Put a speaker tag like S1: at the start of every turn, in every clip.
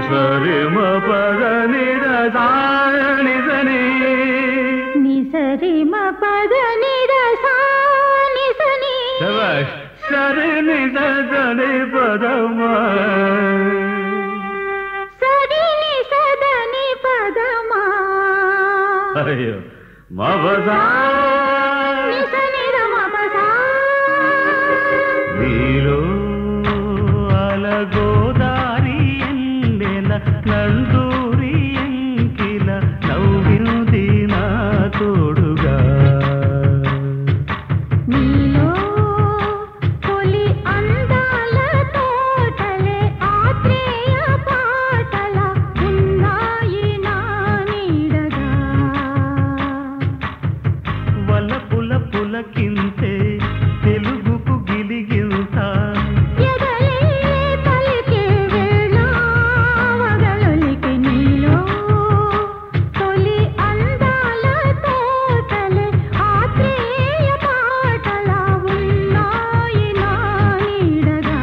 S1: సరి మ పద ని ద సా ని స ని
S2: ని సరి మ పద ని ద సా ని స ని
S1: శభాష్ సరి ని ద స ని పద మ
S2: సరి ని స ద ని పద మ
S1: అయ్యో మ ప సా
S2: ని స ని ద మ ప సా
S1: నీలో అలగోదారి ఎండెల నందూరి ఎంకిల నవ్వింది నా తోడుగా
S2: నీలో తొలి అందాల తోటలే ఆత్రేయ పాటల ఉన్నాయి నా నీడగా
S1: వలపుల పులకింతే తెలుగుకు గిలిగింత
S2: ఎదలే పలికే వేళ వగలొలికి నీలో తొలి అందాల తోటలే ఆత్రేయ పాటల ఉన్నాయి నా నీడగా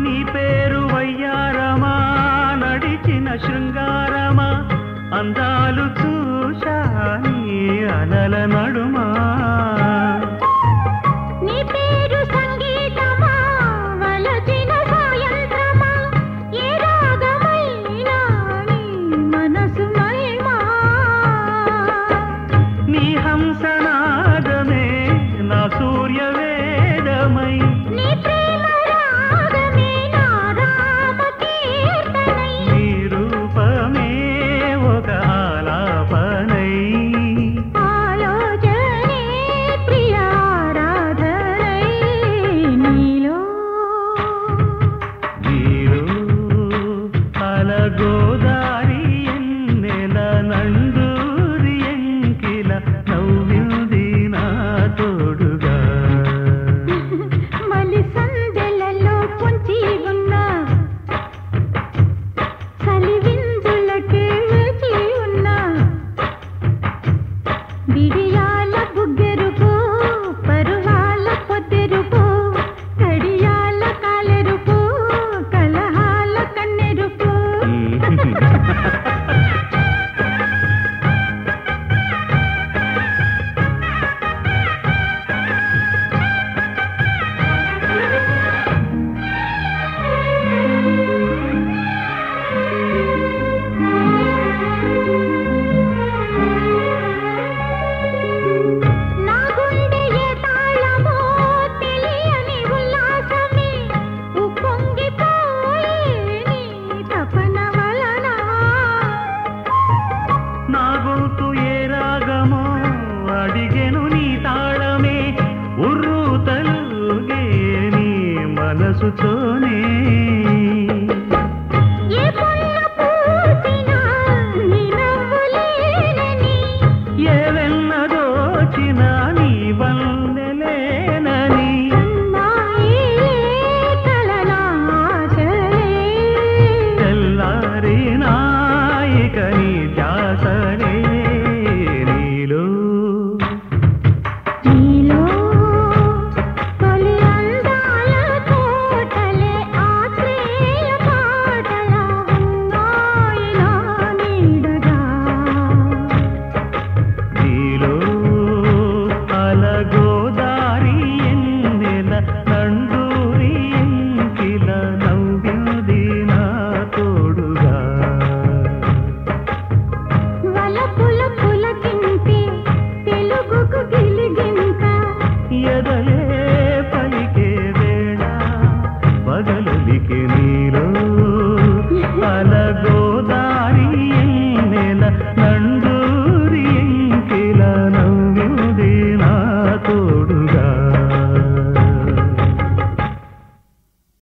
S1: నీ పేరు వయ్యారమా నడిచిన శృంగారమా అందాలు చూశా నీ అలల నడుమా
S2: నీ పేరు సంగీతమా వలచిన సాయంత్రమా ఏ రాగమైనా నీ మనసు మహిమా
S1: నీ హంసనాదమే నా సూర్యవేదమై
S2: నీ ప్రేమ రాగమే నా రామ కీర్తనై
S1: నీ రూపమే ఒక ఆలాపనై
S2: ఆలోచనే ప్రియారాధనై నీలో
S1: నీరు అలగోదారి ఎన్నెల నందూరి ఎంకిల నవ్వింది నా తోడుగా
S2: మలి సందెలలో పొంచి ఉన్న చలివిందులకే వేచి ఉన్న బిడియాల బుగ్గెరుపు పరువాల పొద్దెరుపు కడియాల కాలెరుపు కలహాల కన్నెరుపు నా గుండె ఏ తాళమో తెలియని ఉల్లాసమే ఉప్పొంగిపోయే నీ తపన వలన
S1: నా గొంతు ఏ రాగమో అడిగెను నీ తాళమే ఉర్రు తలుగే నీ మనసుతోనే